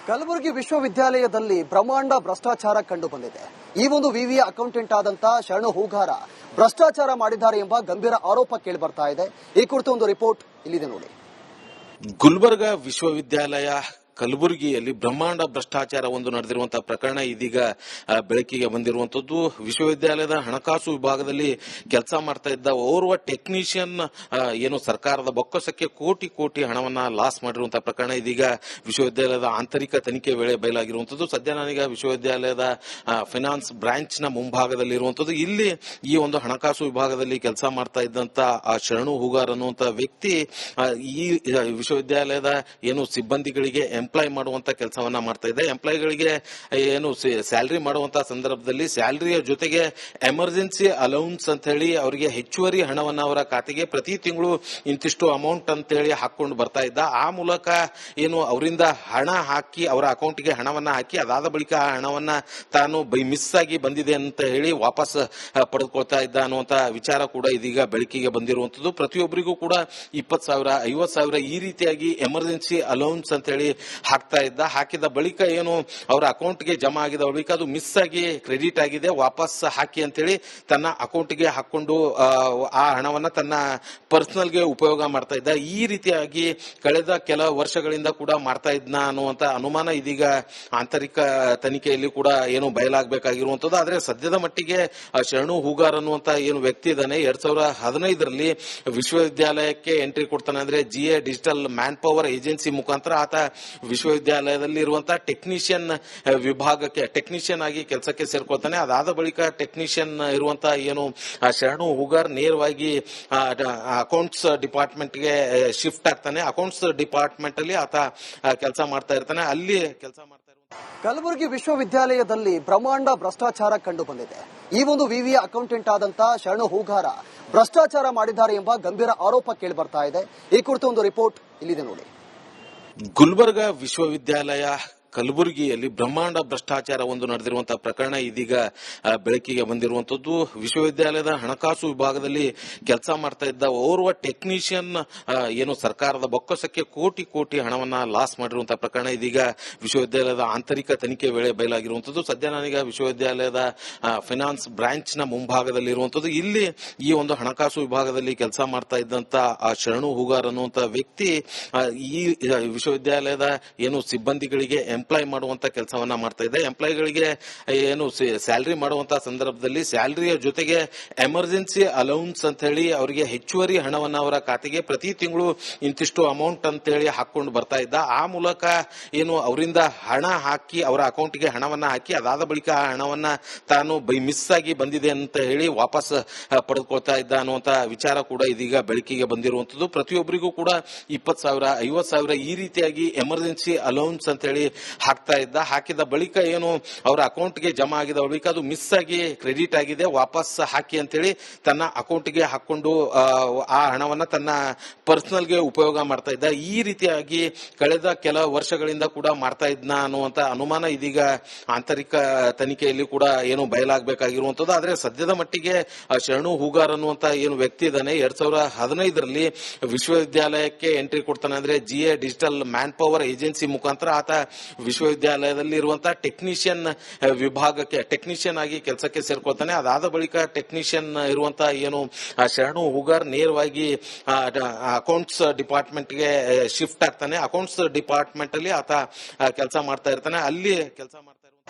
ಕಲಬುರಗಿ ವಿಶ್ವವಿದ್ಯಾಲಯದಲ್ಲಿ ಬ್ರಹ್ಮಾಂಡ ಭ್ರಷ್ಟಾಚಾರ ಕಂಡು ಬಂದಿದೆ. ಈ ಒಂದು ವಿವಿಯ ಅಕೌಂಟೆಂಟ್ ಆದಂತ ಶರಣು ಹೂಗಾರ ಭ್ರಷ್ಟಾಚಾರ ಮಾಡಿದ್ದಾರೆ ಎಂಬ ಗಂಭೀರ ಆರೋಪ ಕೇಳಿಬರ್ತಾ ಇದೆ. ಈ ಕುರಿತು ಒಂದು ರಿಪೋರ್ಟ್ ಇಲ್ಲಿದೆ ನೋಡಿ. ಗುಲ್ಬರ್ಗ ವಿಶ್ವವಿದ್ಯಾಲಯ ಕಲಬುರಗಿಯಲ್ಲಿ ಬ್ರಹ್ಮಾಂಡ ಭ್ರಷ್ಟಾಚಾರ ಒಂದು ನಡೆದಿರುವಂತಹ ಪ್ರಕರಣ ಇದೀಗ ಬೆಳಕಿಗೆ ಬಂದಿರುವಂತದ್ದು. ವಿಶ್ವವಿದ್ಯಾಲಯದ ಹಣಕಾಸು ವಿಭಾಗದಲ್ಲಿ ಕೆಲಸ ಮಾಡ್ತಾ ಇದ್ದ ಓರ್ವ ಟೆಕ್ನಿಷಿಯನ್ ಏನು ಸರ್ಕಾರದ ಬೊಕ್ಕಸಕ್ಕೆ ಕೋಟಿ ಕೋಟಿ ಹಣವನ್ನ ಲಾಸ್ ಮಾಡಿರುವಂತಹ ಪ್ರಕರಣ ಇದೀಗ ವಿಶ್ವವಿದ್ಯಾಲಯದ ಆಂತರಿಕ ತನಿಖೆ ವೇಳೆ ಬಯಲಾಗಿರುವಂತದ್ದು. ಸದ್ಯ ನಾನೀಗ ವಿಶ್ವವಿದ್ಯಾಲಯದ ಫೈನಾನ್ಸ್ ಬ್ರಾಂಚ್ ನ ಮುಂಭಾಗದಲ್ಲಿ ಇರುವಂತದ್ದು. ಇಲ್ಲಿ ಈ ಒಂದು ಹಣಕಾಸು ವಿಭಾಗದಲ್ಲಿ ಕೆಲಸ ಮಾಡ್ತಾ ಇದ್ದಂತ ಆ ಶರಣು ಹೂಗಾರ್ ಅನ್ನುವಂತ ವ್ಯಕ್ತಿ ಈ ವಿಶ್ವವಿದ್ಯಾಲಯದ ಏನು ಸಿಬ್ಬಂದಿಗಳಿಗೆ ಎಂಪ್ಲಾಯ್ ಮಾಡುವಂತ ಕೆಲಸವನ್ನ ಮಾಡ್ತಾ ಇದೆ. ಎಂಪ್ಲಾಯ್ಗಳಿಗೆ ಏನು ಸ್ಯಾಲರಿ ಮಾಡುವಂತಹ ಸಂದರ್ಭದಲ್ಲಿ ಸ್ಯಾಲರಿಯ ಜೊತೆಗೆ ಎಮರ್ಜೆನ್ಸಿ ಅಲೌನ್ಸ್ ಅಂತ ಹೇಳಿ ಅವರಿಗೆ ಹೆಚ್ಚುವರಿ ಹಣವನ್ನ ಅವರ ಖಾತೆಗೆ ಪ್ರತಿ ತಿಂಗಳು ಇಂತಿಷ್ಟು ಅಮೌಂಟ್ ಅಂತ ಹೇಳಿ ಹಾಕೊಂಡು ಬರ್ತಾ ಇದ್ದ. ಆ ಮೂಲಕ ಏನು ಅವರಿಂದ ಹಣ ಹಾಕಿ ಅವರ ಅಕೌಂಟ್ಗೆ ಹಣವನ್ನ ಹಾಕಿ ಅದಾದ ಬಳಿಕ ಆ ಹಣವನ್ನ ತಾನು ಮಿಸ್ ಆಗಿ ಬಂದಿದೆ ಅಂತ ಹೇಳಿ ವಾಪಸ್ ಪಡೆದುಕೊಳ್ತಾ ಇದ್ದ ಅನ್ನುವಂತ ವಿಚಾರ ಕೂಡ ಇದೀಗ ಬೆಳಕಿಗೆ ಬಂದಿರುವಂತದ್ದು. ಪ್ರತಿಯೊಬ್ಬರಿಗೂ ಕೂಡ 20,000 50,000 ಈ ರೀತಿಯಾಗಿ ಎಮರ್ಜೆನ್ಸಿ ಅಲೌನ್ಸ್ ಅಂತ ಹೇಳಿ ಹಾಕ್ತಾ ಇದ್ದ. ಹಾಕಿದ ಬಳಿಕ ಏನು ಅವರ ಅಕೌಂಟ್ಗೆ ಜಮಾ ಆಗಿದ ಬಳಿಕ ಅದು ಮಿಸ್ ಆಗಿ ಕ್ರೆಡಿಟ್ ಆಗಿದೆ, ವಾಪಸ್ ಹಾಕಿ ಅಂತೇಳಿ ತನ್ನ ಅಕೌಂಟ್ಗೆ ಹಾಕೊಂಡು ಆ ಹಣವನ್ನ ತನ್ನ ಪರ್ಸನಲ್ಗೆ ಉಪಯೋಗ ಮಾಡ್ತಾ ಇದ್ದ. ಈ ರೀತಿಯಾಗಿ ಕಳೆದ ಕೆಲ ವರ್ಷಗಳಿಂದ ಕೂಡ ಮಾಡ್ತಾ ಇದ್ನ ಅನ್ನುವಂತ ಅನುಮಾನ ಇದೀಗ ಆಂತರಿಕ ತನಿಖೆಯಲ್ಲಿ ಕೂಡ ಏನು ಬಯಲಾಗಬೇಕಾಗಿರುವಂತದ್ದು. ಆದ್ರೆ ಸದ್ಯದ ಮಟ್ಟಿಗೆ ಶರಣು ಹೂಗಾರ್ ಅನ್ನುವಂತ ಏನು ವ್ಯಕ್ತಿ ಇದ್ದಾನೆ 2015ರಲ್ಲಿ ವಿಶ್ವವಿದ್ಯಾಲಯಕ್ಕೆ ಎಂಟ್ರಿ ಕೊಡ್ತಾನೆ. ಅಂದ್ರೆ GA digital man power agency ಮುಖಾಂತರ ಆತ ವಿಶ್ವವಿದ್ಯಾಲಯದಲ್ಲಿ ಇರುವಂತಹ ಟೆಕ್ನಿಷಿಯನ್ ವಿಭಾಗಕ್ಕೆ ಟೆಕ್ನಿಷಿಯನ್ ಆಗಿ ಕೆಲಸಕ್ಕೆ ಸೇರ್ಕೊಳ್ತಾನೆ. ಅದಾದ ಬಳಿಕ ಟೆಕ್ನಿಷಿಯನ್ ಇರುವಂತಹ ಏನು ಶರಣು ಹೂಗಾರ್ ನೇರವಾಗಿ ಅಕೌಂಟ್ಸ್ ಡಿಪಾರ್ಟ್ಮೆಂಟ್ಗೆ ಶಿಫ್ಟ್ ಆಗ್ತಾನೆ. ಅಕೌಂಟ್ಸ್ ಡಿಪಾರ್ಟ್ಮೆಂಟ್ ಅಲ್ಲಿ ಆತ ಕೆಲಸ ಮಾಡ್ತಾ ಇರ್ತಾನೆ. ಅಲ್ಲಿ ಕೆಲಸ ಮಾಡ್ತಾ ಕಲಬುರಗಿ ವಿಶ್ವವಿದ್ಯಾಲಯದಲ್ಲಿ ಬ್ರಹ್ಮಾಂಡ ಭ್ರಷ್ಟಾಚಾರ ಕಂಡು ಬಂದಿದೆ. ಈ ಒಂದು ವಿವಿಯ ಅಕೌಂಟೆಂಟ್ ಆದಂತ ಶರಣು ಹೂಗಾರ ಭ್ರಷ್ಟಾಚಾರ ಮಾಡಿದ್ದಾರೆ ಎಂಬ ಗಂಭೀರ ಆರೋಪ ಕೇಳಿಬರ್ತಾ ಇದೆ. ಈ ಕುರಿತು ಒಂದು ರಿಪೋರ್ಟ್ ಇಲ್ಲಿದೆ ನೋಡಿ. ಗುಲ್ಬರ್ಗ ವಿಶ್ವವಿದ್ಯಾಲಯ ಕಲಬುರಗಿಯಲ್ಲಿ ಬ್ರಹ್ಮಾಂಡ ಭ್ರಷ್ಟಾಚಾರ ಒಂದು ನಡೆದಿರುವಂತಹ ಪ್ರಕರಣ ಇದೀಗ ಬೆಳಕಿಗೆ ಬಂದಿರುವಂತದ್ದು. ವಿಶ್ವವಿದ್ಯಾಲಯದ ಹಣಕಾಸು ವಿಭಾಗದಲ್ಲಿ ಕೆಲಸ ಮಾಡ್ತಾ ಇದ್ದ ಓರ್ವ ಟೆಕ್ನಿಷಿಯನ್ ಏನು ಸರ್ಕಾರದ ಬೊಕ್ಕಸಕ್ಕೆ ಕೋಟಿ ಕೋಟಿ ಹಣವನ್ನ ಲಾಸ್ ಮಾಡಿರುವಂತಹ ಪ್ರಕರಣ ಇದೀಗ ವಿಶ್ವವಿದ್ಯಾಲಯದ ಆಂತರಿಕ ತನಿಖೆ ವೇಳೆ ಬಯಲಾಗಿರುವಂತದ್ದು. ಸದ್ಯ ನಾನೀಗ ವಿಶ್ವವಿದ್ಯಾಲಯದ ಫೈನಾನ್ಸ್ ಬ್ರಾಂಚ್ ನ ಮುಂಭಾಗದಲ್ಲಿ ಇರುವಂತದ್ದು. ಇಲ್ಲಿ ಈ ಒಂದು ಹಣಕಾಸು ವಿಭಾಗದಲ್ಲಿ ಕೆಲಸ ಮಾಡ್ತಾ ಇದ್ದಂತ ಆ ಶರಣು ಹೂಗಾರ್ ಅನ್ನುವಂತ ವ್ಯಕ್ತಿ ಈ ವಿಶ್ವವಿದ್ಯಾಲಯದ ಏನು ಸಿಬ್ಬಂದಿಗಳಿಗೆ ಎಂಪ್ಲಾಯ್ ಮಾಡುವಂತ ಕೆಲಸವನ್ನ ಮಾಡ್ತಾ ಇದೆ. ಎಂಪ್ಲಾಯ್ಗಳಿಗೆ ಏನು ಸ್ಯಾಲರಿ ಮಾಡುವಂತಹ ಸಂದರ್ಭದಲ್ಲಿ ಸ್ಯಾಲರಿಯ ಜೊತೆಗೆ ಎಮರ್ಜೆನ್ಸಿ ಅಲೌನ್ಸ್ ಅಂತ ಹೇಳಿ ಅವರಿಗೆ ಹೆಚ್ಚುವರಿ ಹಣವನ್ನ ಅವರ ಖಾತೆಗೆ ಪ್ರತಿ ತಿಂಗಳು ಇಂತಿಷ್ಟು ಅಮೌಂಟ್ ಅಂತ ಹೇಳಿ ಹಾಕೊಂಡು ಬರ್ತಾ ಇದ್ದ. ಆ ಮೂಲಕ ಏನು ಅವರಿಂದ ಹಣ ಹಾಕಿ ಅವರ ಅಕೌಂಟ್ಗೆ ಹಣವನ್ನ ಹಾಕಿ ಅದಾದ ಬಳಿಕ ಆ ಹಣವನ್ನ ತಾನು ಮಿಸ್ ಆಗಿ ಬಂದಿದೆ ಅಂತ ಹೇಳಿ ವಾಪಸ್ ಪಡೆದುಕೊಳ್ತಾ ಇದ್ದ ಅನ್ನುವಂತ ವಿಚಾರ ಕೂಡ ಇದೀಗ ಬೆಳಕಿಗೆ ಬಂದಿರುವಂತದ್ದು. ಪ್ರತಿಯೊಬ್ಬರಿಗೂ ಕೂಡ 20,000 50,000 ಈ ರೀತಿಯಾಗಿ ಎಮರ್ಜೆನ್ಸಿ ಅಲೌನ್ಸ್ ಅಂತ ಹೇಳಿ ಹಾಕ್ತಾ ಇದ್ದ. ಹಾಕಿದ ಬಳಿಕ ಏನು ಅವರ ಅಕೌಂಟ್ಗೆ ಜಮಾ ಆಗಿದ ಬಳಿಕ ಅದು ಮಿಸ್ ಆಗಿ ಕ್ರೆಡಿಟ್ ಆಗಿದೆ, ವಾಪಸ್ ಹಾಕಿ ಅಂತೇಳಿ ತನ್ನ ಅಕೌಂಟ್ಗೆ ಹಾಕೊಂಡು ಆ ಹಣವನ್ನ ತನ್ನ ಪರ್ಸನಲ್ಗೆ ಉಪಯೋಗ ಮಾಡ್ತಾ ಇದ್ದ. ಈ ರೀತಿಯಾಗಿ ಕಳೆದ ಕೆಲ ವರ್ಷಗಳಿಂದ ಕೂಡ ಮಾಡ್ತಾ ಇದ್ನ ಅನ್ನುವಂತ ಅನುಮಾನ ಇದೀಗ ಆಂತರಿಕ ತನಿಖೆಯಲ್ಲಿ ಕೂಡ ಏನು ಬಯಲಾಗಬೇಕಾಗಿರುವಂತದ್ದು. ಆದ್ರೆ ಸದ್ಯದ ಮಟ್ಟಿಗೆ ಶರಣು ಹೂಗಾರ್ ಅನ್ನುವಂತ ಏನು ವ್ಯಕ್ತಿ ಇದ್ದಾನೆ 2015ರಲ್ಲಿ ವಿಶ್ವವಿದ್ಯಾಲಯಕ್ಕೆ ಎಂಟ್ರಿ ಕೊಡ್ತಾನೆ. ಅಂದ್ರೆ GA digital man power agency ಮುಖಾಂತರ ಆತ ವಿಶ್ವವಿದ್ಯಾಲಯದಲ್ಲಿ ಇರುವಂತಹ ಟೆಕ್ನಿಷಿಯನ್ ವಿಭಾಗಕ್ಕೆ ಟೆಕ್ನಿಷಿಯನ್ ಆಗಿ ಕೆಲಸಕ್ಕೆ ಸೇರ್ಕೊಳ್ತಾನೆ. ಅದಾದ ಬಳಿಕ ಟೆಕ್ನಿಷಿಯನ್ ಇರುವಂತಹ ಏನು ಶರಣು ಹೂಗಾರ್ ನೇರವಾಗಿ ಅಕೌಂಟ್ಸ್ ಡಿಪಾರ್ಟ್ಮೆಂಟ್ಗೆ ಶಿಫ್ಟ್ ಆಗ್ತಾನೆ. ಅಕೌಂಟ್ಸ್ ಡಿಪಾರ್ಟ್ಮೆಂಟ್ ಅಲ್ಲಿ ಆತ ಕೆಲಸ ಮಾಡ್ತಾ ಇರ್ತಾನೆ. ಅಲ್ಲಿ ಕೆಲಸ ಮಾಡ್ತಾ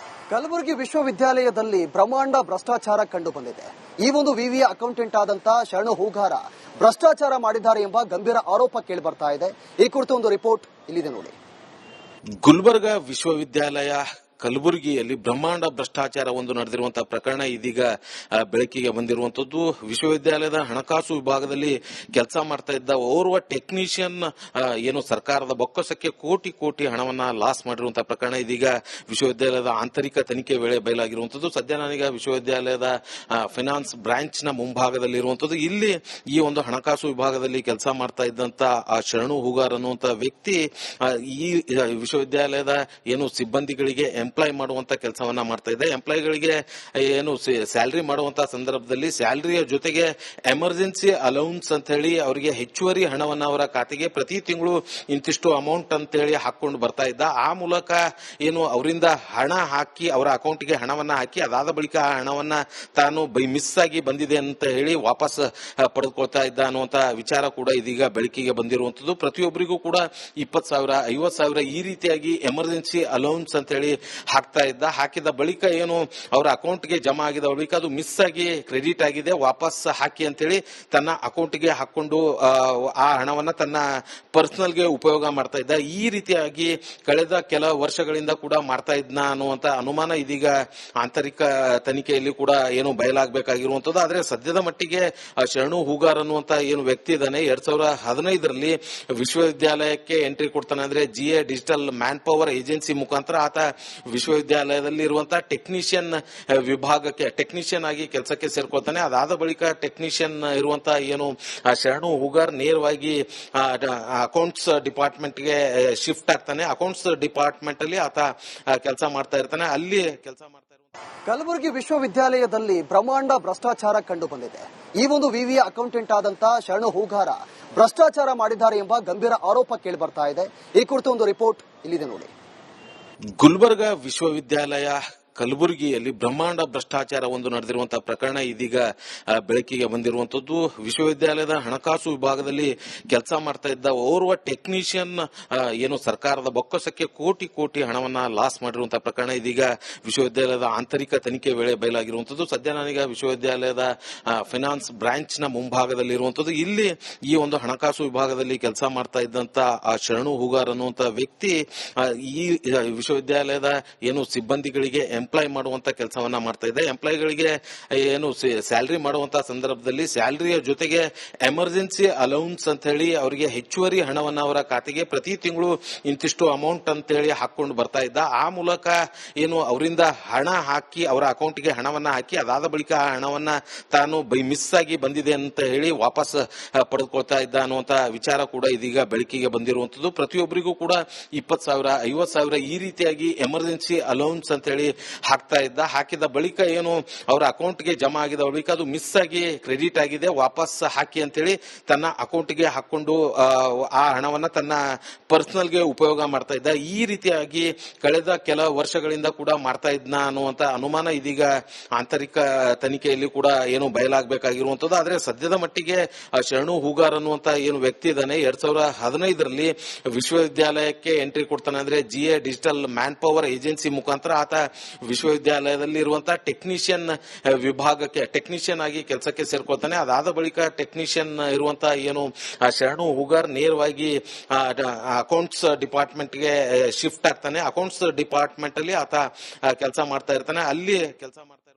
ಕಲಬುರಗಿ ವಿಶ್ವವಿದ್ಯಾಲಯದಲ್ಲಿ ಬ್ರಹ್ಮಾಂಡ ಭ್ರಷ್ಟಾಚಾರ ಕಂಡು ಬಂದಿದೆ. ಈ ಒಂದು ವಿವಿಯ ಅಕೌಂಟೆಂಟ್ ಆದಂತ ಶರಣು ಹೂಗಾರ ಭ್ರಷ್ಟಾಚಾರ ಮಾಡಿದ್ದಾರೆ ಎಂಬ ಗಂಭೀರ ಆರೋಪ ಕೇಳಿಬರ್ತಾ ಇದೆ. ಈ ಕುರಿತು ಒಂದು ರಿಪೋರ್ಟ್ ಇಲ್ಲಿದೆ ನೋಡಿ. ಗುಲ್ಬರ್ಗ ವಿಶ್ವವಿದ್ಯಾಲಯ ಕಲಬುರಗಿಯಲ್ಲಿ ಬ್ರಹ್ಮಾಂಡ ಭ್ರಷ್ಟಾಚಾರ ಒಂದು ನಡೆದಿರುವಂತಹ ಪ್ರಕರಣ ಇದೀಗ ಬೆಳಕಿಗೆ ಬಂದಿರುವಂತದ್ದು. ವಿಶ್ವವಿದ್ಯಾಲಯದ ಹಣಕಾಸು ವಿಭಾಗದಲ್ಲಿ ಕೆಲಸ ಮಾಡ್ತಾ ಇದ್ದ ಓರ್ವ ಟೆಕ್ನಿಷಿಯನ್ ಏನು ಸರ್ಕಾರದ ಬೊಕ್ಕಸಕ್ಕೆ ಕೋಟಿ ಕೋಟಿ ಹಣವನ್ನ ಲಾಸ್ ಮಾಡಿರುವಂತಹ ಪ್ರಕರಣ ಇದೀಗ ವಿಶ್ವವಿದ್ಯಾಲಯದ ಆಂತರಿಕ ತನಿಖೆ ವೇಳೆ ಬಯಲಾಗಿರುವಂತದ್ದು. ಸದ್ಯ ನಾನೀಗ ವಿಶ್ವವಿದ್ಯಾಲಯದ ಫೈನಾನ್ಸ್ ಬ್ರಾಂಚ್ ನ ಮುಂಭಾಗದಲ್ಲಿ ಇರುವಂತದ್ದು. ಇಲ್ಲಿ ಈ ಒಂದು ಹಣಕಾಸು ವಿಭಾಗದಲ್ಲಿ ಕೆಲಸ ಮಾಡ್ತಾ ಇದ್ದಂತ ಆ ಶರಣು ಹೂಗಾರ್ ಅನ್ನುವಂತ ವ್ಯಕ್ತಿ ಈ ವಿಶ್ವವಿದ್ಯಾಲಯದ ಏನು ಸಿಬ್ಬಂದಿಗಳಿಗೆ ಎಂಪ್ಲಾಯ್ ಮಾಡುವಂತ ಕೆಲಸವನ್ನ ಮಾಡ್ತಾ ಇದ್ದ. ಎಂಪ್ಲಾಯ್ಗಳಿಗೆ ಏನು ಸ್ಯಾಲರಿ ಮಾಡುವಂತ ಸಂದರ್ಭದಲ್ಲಿ ಸ್ಯಾಲರಿಯ ಜೊತೆಗೆ ಎಮರ್ಜೆನ್ಸಿ ಅಲೌನ್ಸ್ ಅಂತ ಹೇಳಿ ಅವರಿಗೆ ಹೆಚ್ಚುವರಿ ಹಣವನ್ನ ಅವರ ಖಾತೆಗೆ ಪ್ರತಿ ತಿಂಗಳು ಇಂತಿಷ್ಟು ಅಮೌಂಟ್ ಅಂತ ಹೇಳಿ ಹಾಕೊಂಡು ಬರ್ತಾ ಇದ್ದ. ಆ ಮೂಲಕ ಏನು ಅವರಿಂದ ಹಣ ಹಾಕಿ ಅವರ ಅಕೌಂಟ್ಗೆ ಹಣವನ್ನ ಹಾಕಿ ಅದಾದ ಬಳಿಕ ಆ ಹಣವನ್ನ ತಾನು ಮಿಸ್ ಆಗಿ ಬಂದಿದೆ ಅಂತ ಹೇಳಿ ವಾಪಸ್ ಪಡೆದುಕೊಳ್ತಾ ಇದ್ದ ಅನ್ನುವಂತ ವಿಚಾರ ಕೂಡ ಇದೀಗ ಬೆಳಕಿಗೆ ಬಂದಿರುವಂತದ್ದು. ಪ್ರತಿಯೊಬ್ಬರಿಗೂ ಕೂಡ 20,000 50,000 ಈ ರೀತಿಯಾಗಿ ಎಮರ್ಜೆನ್ಸಿ ಅಲೌನ್ಸ್ ಅಂತ ಹೇಳಿ ಹಾಕ್ತಾ ಇದ್ದ. ಹಾಕಿದ ಬಳಿಕ ಏನು ಅವರ ಅಕೌಂಟ್ಗೆ ಜಮಾ ಆಗಿದ ಬಳಿಕ ಅದು ಮಿಸ್ ಆಗಿ ಕ್ರೆಡಿಟ್ ಆಗಿದೆ, ವಾಪಸ್ ಹಾಕಿ ಅಂತೇಳಿ ತನ್ನ ಅಕೌಂಟ್ಗೆ ಹಾಕೊಂಡು ಆ ಹಣವನ್ನ ತನ್ನ ಪರ್ಸನಲ್ಗೆ ಉಪಯೋಗ ಮಾಡ್ತಾ ಇದ್ದ. ಈ ರೀತಿಯಾಗಿ ಕಳೆದ ಕೆಲ ವರ್ಷಗಳಿಂದ ಕೂಡ ಮಾಡ್ತಾ ಇದ್ನ ಅನ್ನುವಂತ ಅನುಮಾನ ಇದೀಗ ಆಂತರಿಕ ತನಿಖೆಯಲ್ಲಿ ಕೂಡ ಏನು ಬಯಲಾಗಬೇಕಾಗಿರುವಂತದ್ದು. ಆದ್ರೆ ಸದ್ಯದ ಮಟ್ಟಿಗೆ ಶರಣು ಹೂಗಾರ್ ಅನ್ನುವಂತ ಏನು ವ್ಯಕ್ತಿ ಇದ್ದಾನೆ 2015ರಲ್ಲಿ ವಿಶ್ವವಿದ್ಯಾಲಯಕ್ಕೆ ಎಂಟ್ರಿ ಕೊಡ್ತಾನೆ. ಅಂದ್ರೆ GA digital man power agency ಮುಖಾಂತರ ಆತ ವಿಶ್ವವಿದ್ಯಾಲಯದಲ್ಲಿ ಇರುವಂತಹ ಟೆಕ್ನಿಷಿಯನ್ ವಿಭಾಗಕ್ಕೆ ಟೆಕ್ನಿಷಿಯನ್ ಆಗಿ ಕೆಲಸಕ್ಕೆ ಸೇರ್ಕೊಳ್ತಾನೆ. ಅದಾದ ಬಳಿಕ ಟೆಕ್ನಿಷಿಯನ್ ಇರುವಂತಹ ಏನು ಶರಣು ಹೂಗಾರ್ ನೇರವಾಗಿ ಅಕೌಂಟ್ಸ್ ಡಿಪಾರ್ಟ್ಮೆಂಟ್ಗೆ ಶಿಫ್ಟ್ ಆಗ್ತಾನೆ. ಅಕೌಂಟ್ಸ್ ಡಿಪಾರ್ಟ್ಮೆಂಟ್ ಅಲ್ಲಿ ಆತ ಕೆಲಸ ಮಾಡ್ತಾ ಇರ್ತಾನೆ. ಅಲ್ಲಿ ಕೆಲಸ ಮಾಡ್ತಾ ಕಲಬುರಗಿ ವಿಶ್ವವಿದ್ಯಾಲಯದಲ್ಲಿ ಬ್ರಹ್ಮಾಂಡ ಭ್ರಷ್ಟಾಚಾರ ಕಂಡು ಬಂದಿದೆ. ಈ ಒಂದು ವಿವಿಯ ಅಕೌಂಟೆಂಟ್ ಆದಂತ ಶರಣು ಹೂಗಾರ ಭ್ರಷ್ಟಾಚಾರ ಮಾಡಿದ್ದಾರೆ ಎಂಬ ಗಂಭೀರ ಆರೋಪ ಕೇಳಿ ಬರ್ತಾ ಇದೆ. ಈ ಕುರಿತು ಒಂದು ರಿಪೋರ್ಟ್ ಇಲ್ಲಿದೆ ನೋಡಿ. ಗುಲ್ಬರ್ಗಾ ವಿಶ್ವವಿದ್ಯಾಲಯ ಕಲಬುರಗಿಯಲ್ಲಿ ಬ್ರಹ್ಮಾಂಡ ಭ್ರಷ್ಟಾಚಾರ ಒಂದು ನಡೆದಿರುವಂತಹ ಪ್ರಕರಣ ಇದೀಗ ಬೆಳಕಿಗೆ ಬಂದಿರುವಂತದ್ದು. ವಿಶ್ವವಿದ್ಯಾಲಯದ ಹಣಕಾಸು ವಿಭಾಗದಲ್ಲಿ ಕೆಲಸ ಮಾಡ್ತಾ ಇದ್ದ ಓರ್ವ ಟೆಕ್ನಿಷಿಯನ್ ಏನು ಸರ್ಕಾರದ ಬೊಕ್ಕಸಕ್ಕೆ ಕೋಟಿ ಕೋಟಿ ಹಣವನ್ನ ಲಾಸ್ ಮಾಡಿರುವಂತಹ ಪ್ರಕರಣ ಇದೀಗ ವಿಶ್ವವಿದ್ಯಾಲಯದ ಆಂತರಿಕ ತನಿಖೆ ವೇಳೆ ಬಯಲಾಗಿರುವಂತದ್ದು. ಸದ್ಯ ನಾನೀಗ ವಿಶ್ವವಿದ್ಯಾಲಯದ ಫೈನಾನ್ಸ್ ಬ್ರಾಂಚ್ ನ ಮುಂಭಾಗದಲ್ಲಿ ಇರುವಂತದ್ದು. ಇಲ್ಲಿ ಈ ಒಂದು ಹಣಕಾಸು ವಿಭಾಗದಲ್ಲಿ ಕೆಲಸ ಮಾಡ್ತಾ ಇದ್ದಂತ ಆ ಶರಣು ಹೂಗಾರ್ ಅನ್ನುವಂತ ವ್ಯಕ್ತಿ ಈ ವಿಶ್ವವಿದ್ಯಾಲಯದ ಏನು ಸಿಬ್ಬಂದಿಗಳಿಗೆ ಎಂಪ್ಲಾಯ್ ಮಾಡುವಂತ ಕೆಲಸವನ್ನ ಮಾಡ್ತಾ ಇದ್ದ. ಎಂಪ್ಲಾಯ್ಗಳಿಗೆ ಏನು ಸ್ಯಾಲರಿ ಮಾಡುವಂತ ಸಂದರ್ಭದಲ್ಲಿ ಸ್ಯಾಲರಿಯ ಜೊತೆಗೆ ಎಮರ್ಜೆನ್ಸಿ ಅಲೌನ್ಸ್ ಅಂತ ಹೇಳಿ ಅವರಿಗೆ ಹೆಚ್ಚುವರಿ ಹಣವನ್ನ ಅವರ ಖಾತೆಗೆ ಪ್ರತಿ ತಿಂಗಳು ಇಂತಿಷ್ಟು ಅಮೌಂಟ್ ಅಂತ ಹೇಳಿ ಹಾಕೊಂಡು ಬರ್ತಾ ಇದ್ದ. ಆ ಮೂಲಕ ಏನು ಅವರಿಂದ ಹಣ ಹಾಕಿ ಅವರ ಅಕೌಂಟ್ಗೆ ಹಣವನ್ನ ಹಾಕಿ ಅದಾದ ಬಳಿಕ ಆ ಹಣವನ್ನ ತಾನು ಮಿಸ್ ಆಗಿ ಬಂದಿದೆ ಅಂತ ಹೇಳಿ ವಾಪಸ್ ಪಡೆದುಕೊಳ್ತಾ ಇದ್ದ ಅನ್ನುವಂತ ವಿಚಾರ ಕೂಡ ಇದೀಗ ಬೆಳಕಿಗೆ ಬಂದಿರುವಂತದ್ದು. ಪ್ರತಿಯೊಬ್ಬರಿಗೂ ಕೂಡ 20,000 50,000 ಈ ರೀತಿಯಾಗಿ ಎಮರ್ಜೆನ್ಸಿ ಅಲೌನ್ಸ್ ಅಂತ ಹೇಳಿ ಹಾಕ್ತಾ ಇದ್ದ. ಹಾಕಿದ ಬಳಿಕ ಏನು ಅವರ ಅಕೌಂಟ್ಗೆ ಜಮಾ ಆಗಿದ ಬಳಿಕ ಅದು ಮಿಸ್ ಆಗಿ ಕ್ರೆಡಿಟ್ ಆಗಿದೆ, ವಾಪಸ್ ಹಾಕಿ ಅಂತೇಳಿ ತನ್ನ ಅಕೌಂಟ್ಗೆ ಹಾಕೊಂಡು ಆ ಹಣವನ್ನ ತನ್ನ ಪರ್ಸನಲ್ಗೆ ಉಪಯೋಗ ಮಾಡ್ತಾ ಇದ್ದ. ಈ ರೀತಿಯಾಗಿ ಕಳೆದ ಕೆಲ ವರ್ಷಗಳಿಂದ ಕೂಡ ಮಾಡ್ತಾ ಇದ್ನ ಅನ್ನುವಂತ ಅನುಮಾನ ಇದೀಗ ಆಂತರಿಕ ತನಿಖೆಯಲ್ಲಿ ಕೂಡ ಏನು ಬಯಲಾಗಬೇಕಾಗಿರುವಂತದ್ದು. ಆದ್ರೆ ಸದ್ಯದ ಮಟ್ಟಿಗೆ ಶರಣು ಹೂಗಾರ್ ಅನ್ನುವಂತ ಏನು ವ್ಯಕ್ತಿ ಇದ್ದಾನೆ 2015ರಲ್ಲಿ ವಿಶ್ವವಿದ್ಯಾಲಯಕ್ಕೆ ಎಂಟ್ರಿ ಕೊಡ್ತಾನೆ. ಅಂದ್ರೆ GA digital man power agency ಮುಖಾಂತರ ಆತ ವಿಶ್ವವಿದ್ಯಾಲಯದಲ್ಲಿ ಇರುವಂತಹ ಟೆಕ್ನಿಷಿಯನ್ ವಿಭಾಗಕ್ಕೆ ಟೆಕ್ನಿಷಿಯನ್ ಆಗಿ ಕೆಲಸಕ್ಕೆ ಸೇರ್ಕೊಳ್ತಾನೆ. ಅದಾದ ಬಳಿಕ ಟೆಕ್ನಿಷಿಯನ್ ಇರುವಂತಹ ಏನು ಶರಣು ಹೂಗಾರ್ ನೇರವಾಗಿ ಅಕೌಂಟ್ಸ್ ಡಿಪಾರ್ಟ್ಮೆಂಟ್ಗೆ ಶಿಫ್ಟ್ ಆಗ್ತಾನೆ. ಅಕೌಂಟ್ಸ್ ಡಿಪಾರ್ಟ್ಮೆಂಟ್ ಅಲ್ಲಿ ಆತ ಕೆಲಸ ಮಾಡ್ತಾ ಇರ್ತಾನೆ. ಅಲ್ಲಿ ಕೆಲಸ ಮಾಡ್ತಾ